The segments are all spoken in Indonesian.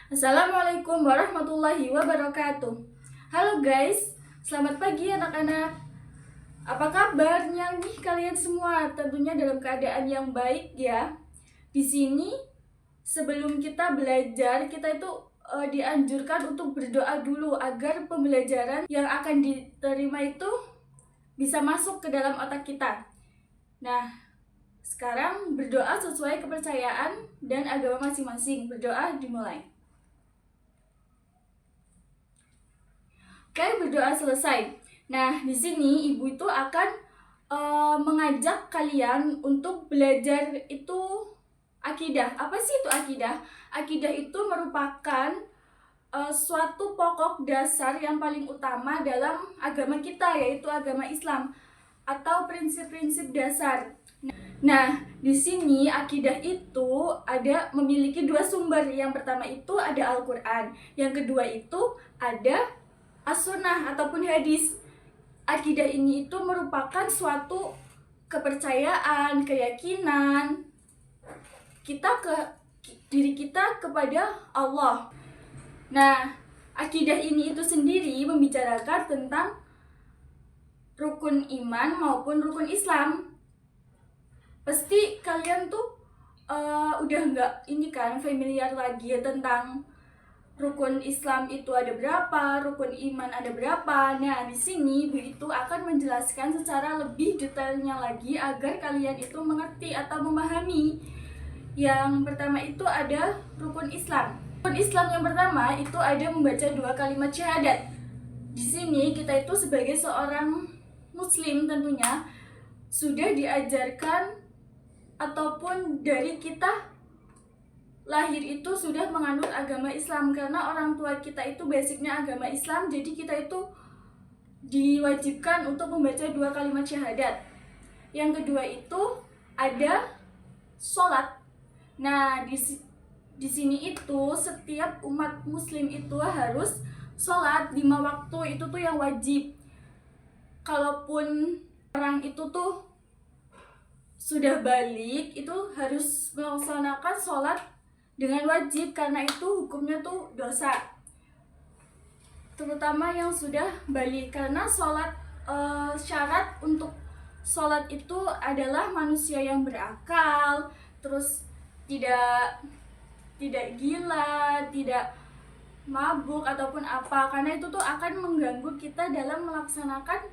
Assalamualaikum warahmatullahi wabarakatuh. Halo guys, selamat pagi anak-anak. Apa kabarnya nih kalian semua? Tentunya dalam keadaan yang baik ya. Di sini sebelum kita belajar, kita itu dianjurkan untuk berdoa dulu agar pembelajaran yang akan diterima itu bisa masuk ke dalam otak kita. Nah, sekarang berdoa sesuai kepercayaan dan agama masing-masing. Berdoa dimulai. Oke, berdoa selesai. Nah, di sini ibu itu akan mengajak kalian untuk belajar itu akidah. Apa sih itu akidah? Akidah itu merupakan suatu pokok dasar yang paling utama dalam agama kita, yaitu agama Islam atau prinsip-prinsip dasar. Nah, di sini akidah itu ada memiliki dua sumber. Yang pertama itu ada Al-Quran, yang kedua itu ada As-Sunnah ataupun hadis. Akidah ini itu merupakan suatu kepercayaan, keyakinan kita ke diri kita kepada Allah. Nah, akidah ini itu sendiri membicarakan tentang rukun iman maupun rukun Islam. Pasti kalian tuh udah nggak ini kan familiar lagi ya tentang rukun Islam itu ada berapa, rukun iman ada berapa. Nah, di sini Bu itu akan menjelaskan secara lebih detailnya lagi agar kalian itu mengerti atau memahami. Yang pertama itu ada rukun Islam. Rukun Islam yang pertama itu ada membaca 2 kalimat syahadat. Di sini kita itu sebagai seorang muslim tentunya sudah diajarkan ataupun dari kita lahir itu sudah menganut agama Islam, karena orang tua kita itu basicnya agama Islam, jadi kita itu diwajibkan untuk membaca 2 kalimat syahadat. Yang kedua itu ada sholat. Nah, di sini itu setiap umat muslim itu harus sholat 5 waktu, itu tuh yang wajib. Kalaupun orang itu tuh sudah balik, itu harus melaksanakan sholat dengan wajib, karena itu hukumnya tuh dosa, terutama yang sudah balik. Karena sholat syarat untuk sholat itu adalah manusia yang berakal, terus tidak gila, tidak mabuk ataupun apa, karena itu tuh akan mengganggu kita dalam melaksanakan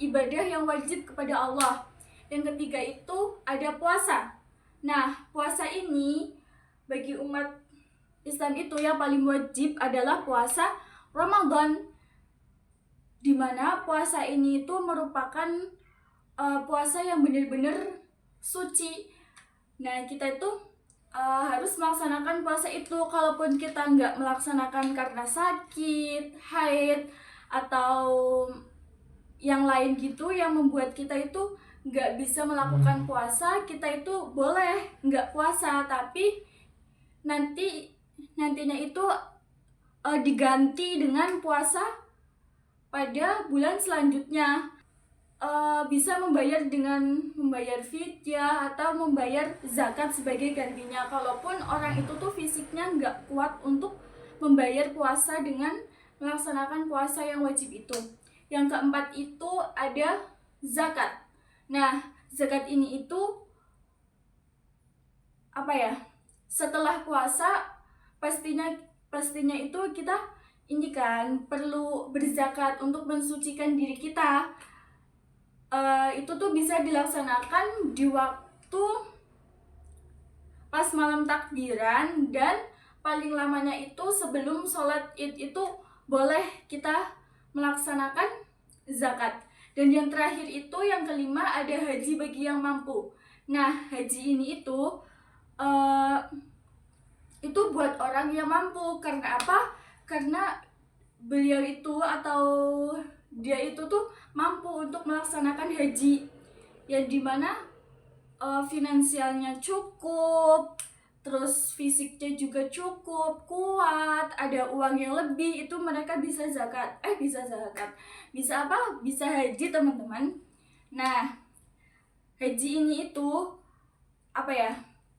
ibadah yang wajib kepada Allah. Yang ketiga itu ada puasa. Nah, puasa ini bagi umat Islam itu yang paling wajib adalah puasa Ramadan, dimana puasa ini itu merupakan puasa yang benar-benar suci. Nah, kita itu harus melaksanakan puasa itu. Kalaupun kita nggak melaksanakan karena sakit, haid, atau yang lain gitu yang membuat kita itu nggak bisa melakukan puasa, kita itu boleh nggak puasa, tapi nantinya itu diganti dengan puasa pada bulan selanjutnya. Bisa membayar dengan membayar fidyah atau membayar zakat sebagai gantinya, kalaupun orang itu tuh fisiknya nggak kuat untuk membayar puasa dengan melaksanakan puasa yang wajib itu. Yang keempat itu ada zakat. Nah, zakat ini itu apa ya? Setelah puasa pastinya itu kita ini kan perlu berzakat untuk mensucikan diri kita. Itu tuh bisa dilaksanakan di waktu pas malam takbiran, dan paling lamanya itu sebelum sholat id itu boleh kita melaksanakan zakat. Dan yang terakhir itu yang kelima ada haji bagi yang mampu. Nah, haji ini itu buat orang yang mampu. Karena apa? Karena beliau itu atau dia itu tuh mampu untuk melaksanakan haji, yang dimana finansialnya cukup, terus fisiknya juga cukup kuat, ada uang yang lebih, itu mereka bisa zakat. Bisa apa? Bisa haji, teman-teman. Nah, haji ini itu apa ya?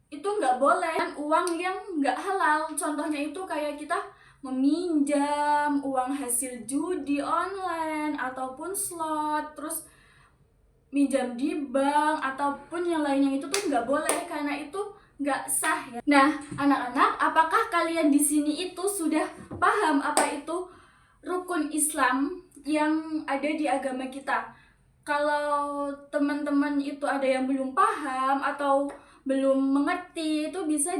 itu nggak boleh uang yang nggak halal. Contohnya itu kayak kita meminjam uang hasil judi online ataupun slot, terus minjam di bank ataupun yang lainnya, itu tuh nggak boleh karena itu nggak sah ya. Nah, anak-anak, apakah kalian di sini itu sudah paham apa itu rukun Islam yang ada di agama kita? Kalau teman-teman itu ada yang belum paham atau belum mengerti, itu bisa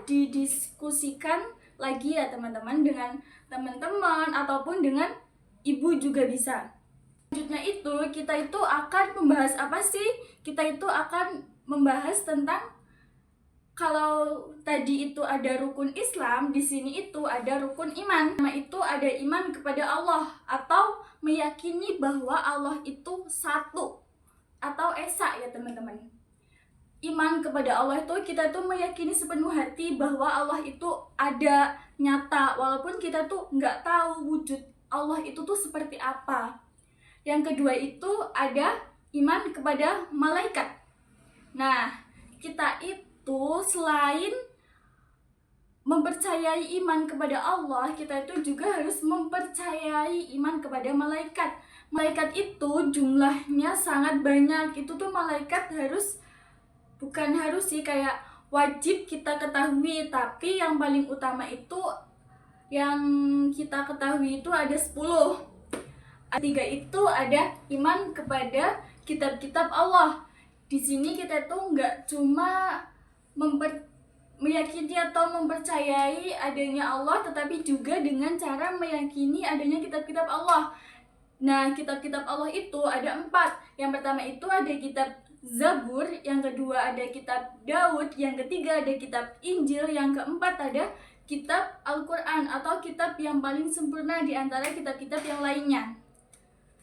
didiskusikan lagi ya teman-teman, dengan teman-teman ataupun dengan ibu juga bisa. Selanjutnya itu kita itu akan membahas apa sih? Kita itu akan membahas tentang, kalau tadi itu ada rukun Islam, di sini itu ada rukun iman. Nama itu ada iman kepada Allah atau meyakini bahwa Allah itu satu atau esa ya teman-teman. Iman kepada Allah itu kita tuh meyakini sepenuh hati bahwa Allah itu ada, nyata, walaupun kita tuh nggak tahu wujud Allah itu tuh seperti apa. Yang kedua itu ada iman kepada malaikat. Nah, kita itu selain mempercayai iman kepada Allah, kita itu juga harus mempercayai iman kepada malaikat. Malaikat itu jumlahnya sangat banyak. Itu tuh malaikat bukan harus sih, kayak wajib kita ketahui, tapi yang paling utama itu yang kita ketahui itu ada 10. Tiga itu ada iman kepada kitab-kitab Allah. Di sini kita tuh nggak cuma meyakini atau mempercayai adanya Allah, tetapi juga dengan cara meyakini adanya kitab-kitab Allah. Nah, kitab-kitab Allah itu ada 4. Yang pertama itu ada kitab Zabur, yang kedua ada kitab Daud, yang ketiga ada kitab Injil, yang keempat ada kitab Al-Quran atau kitab yang paling sempurna di antara kitab-kitab yang lainnya.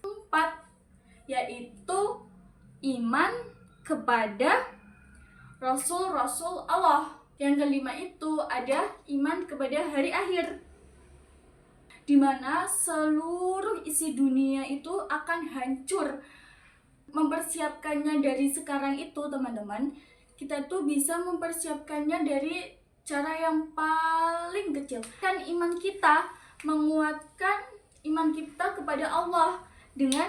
4 yaitu iman kepada Rasul-Rasul Allah. Yang kelima itu ada iman kepada hari akhir, di mana seluruh isi dunia itu akan hancur. Mempersiapkannya dari sekarang itu teman-teman, kita tuh bisa mempersiapkannya dari cara yang paling kecil. Kan iman kita, menguatkan iman kita kepada Allah dengan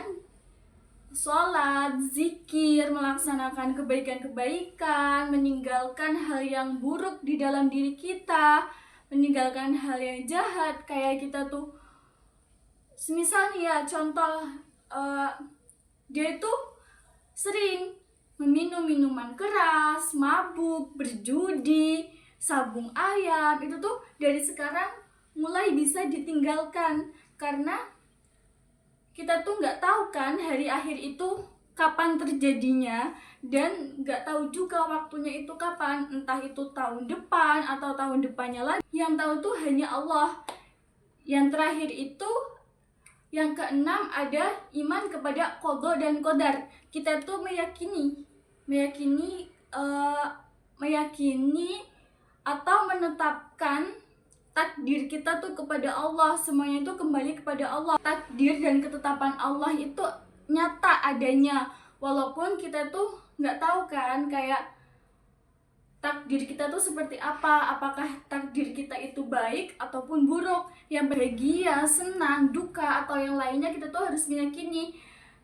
sholat, zikir, melaksanakan kebaikan-kebaikan, meninggalkan hal yang buruk di dalam diri kita, meninggalkan hal yang jahat. Kayak kita tuh semisal ya contoh, dia itu sering meminum minuman keras, mabuk, berjudi, sabung ayam. Itu tuh dari sekarang mulai bisa ditinggalkan, karena kita tuh nggak tahu kan hari akhir itu kapan terjadinya, dan nggak tahu juga waktunya itu kapan, entah itu tahun depan atau tahun depannya lagi. Yang tahu tuh hanya Allah. Yang terakhir itu, yang keenam ada iman kepada qadha dan qadar. Kita tuh meyakini atau menetapkan takdir kita tuh kepada Allah. Semuanya itu kembali kepada Allah. Takdir dan ketetapan Allah itu nyata adanya, walaupun kita tuh nggak tahu kan kayak takdir kita tuh seperti apa. Apakah takdir kita itu baik ataupun buruk, yang bahagia, senang, duka, atau yang lainnya, kita tuh harus meyakini.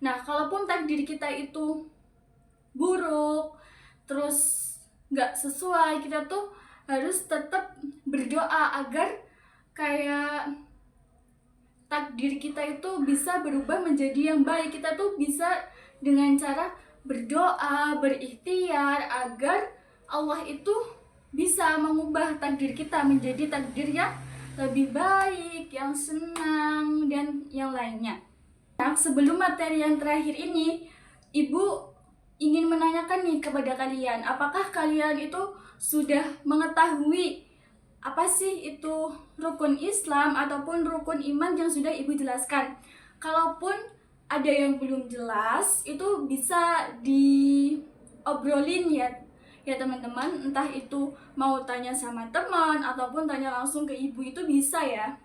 Nah, kalaupun takdir kita itu buruk, terus nggak sesuai, kita tuh harus tetap berdoa agar kayak takdir kita itu bisa berubah menjadi yang baik. Kita tuh bisa dengan cara berdoa, berikhtiar agar Allah itu bisa mengubah takdir kita menjadi takdir yang lebih baik, yang senang, dan yang lainnya. Nah, sebelum materi yang terakhir ini, Ibu ingin menanyakan nih kepada kalian, apakah kalian itu sudah mengetahui apa sih itu rukun Islam ataupun rukun iman yang sudah Ibu jelaskan? Kalaupun ada yang belum jelas, itu bisa diobrolin ya teman-teman, entah itu mau tanya sama teman ataupun tanya langsung ke Ibu, itu bisa ya.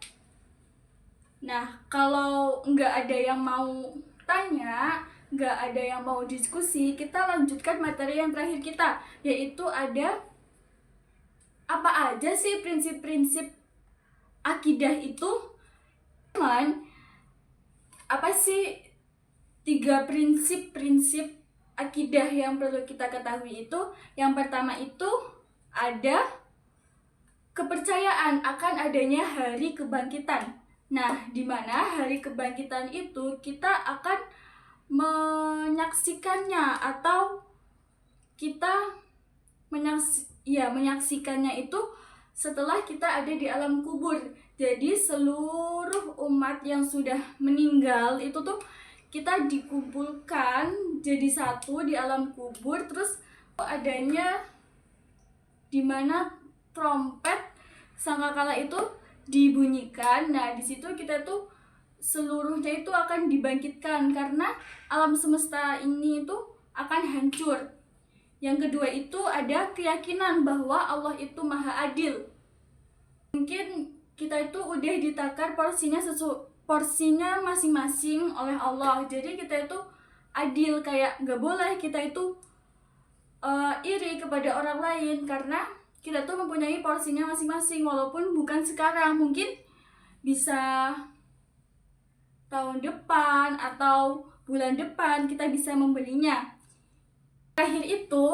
Nah, kalau nggak ada yang mau tanya, nggak ada yang mau diskusi, kita lanjutkan materi yang terakhir kita, yaitu ada apa aja sih prinsip-prinsip akidah itu. Teman, apa sih 3 prinsip-prinsip akidah yang perlu kita ketahui itu? Yang pertama itu ada kepercayaan akan adanya hari kebangkitan. Nah, di mana hari kebangkitan itu kita akan menyaksikannya, atau kita menyaksikannya itu setelah kita ada di alam kubur. Jadi seluruh umat yang sudah meninggal itu tuh kita dikumpulkan jadi satu di alam kubur, terus adanya dimana trompet sangkakala itu dibunyikan. Nah, di situ kita tuh seluruhnya itu akan dibangkitkan karena alam semesta ini itu akan hancur. Yang kedua itu ada keyakinan bahwa Allah itu maha adil. Mungkin kita itu udah ditakar porsinya masing-masing oleh Allah. Jadi kita itu adil, kayak nggak boleh kita itu iri kepada orang lain, karena kita tuh mempunyai porsinya masing-masing. Walaupun bukan sekarang, mungkin bisa tahun depan atau bulan depan kita bisa membelinya. Terakhir itu,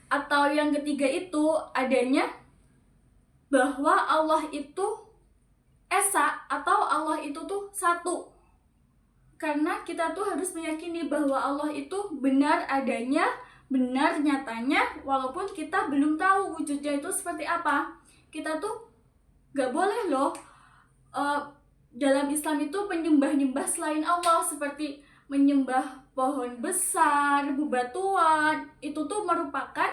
atau yang ketiga itu adanya bahwa Allah itu esa, atau Allah itu tuh satu. Karena kita tuh harus meyakini bahwa Allah itu benar adanya, benar nyatanya, walaupun kita belum tahu wujudnya itu seperti apa. Kita tuh gak boleh loh dalam Islam itu menyembah-nyembah selain Allah, seperti menyembah pohon besar, bebatuan. Itu tuh merupakan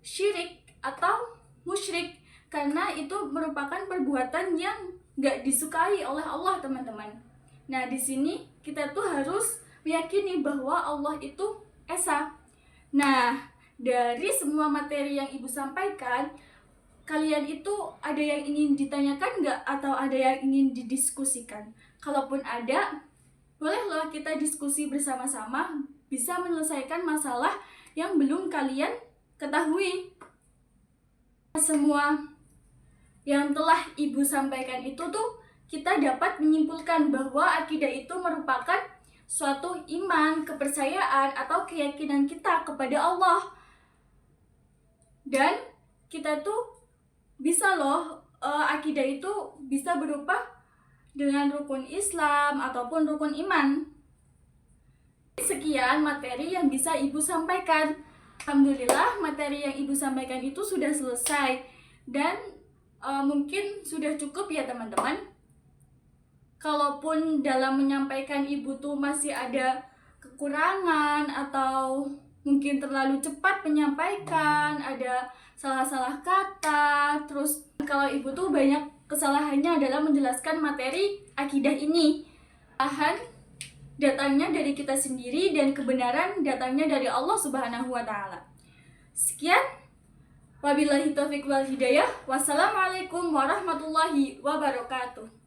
syirik atau musyrik, karena itu merupakan perbuatan yang gak disukai oleh Allah, teman-teman. Nah, di sini kita tuh harus meyakini bahwa Allah itu esa. Nah, dari semua materi yang Ibu sampaikan, kalian itu ada yang ingin ditanyakan nggak? Atau ada yang ingin didiskusikan? Kalaupun ada, bolehlah kita diskusi bersama-sama, bisa menyelesaikan masalah yang belum kalian ketahui. Semua yang telah Ibu sampaikan itu tuh kita dapat menyimpulkan bahwa akidah itu merupakan suatu iman, kepercayaan, atau keyakinan kita kepada Allah. Dan kita tuh bisa loh, akidah itu bisa berupa dengan rukun Islam ataupun rukun iman. Sekian materi yang bisa Ibu sampaikan. Alhamdulillah, materi yang Ibu sampaikan itu sudah selesai. Dan mungkin sudah cukup ya teman-teman. Kalaupun dalam menyampaikan Ibu tuh masih ada kekurangan, atau mungkin terlalu cepat menyampaikan, ada salah-salah kata, terus kalau Ibu tuh banyak kesalahannya adalah menjelaskan materi akidah ini. Datangnya dari kita sendiri dan kebenaran datangnya dari Allah Subhanahu wa Ta'ala. Sekian, wabillahi taufiq wal hidayah. Wassalamualaikum warahmatullahi wabarakatuh.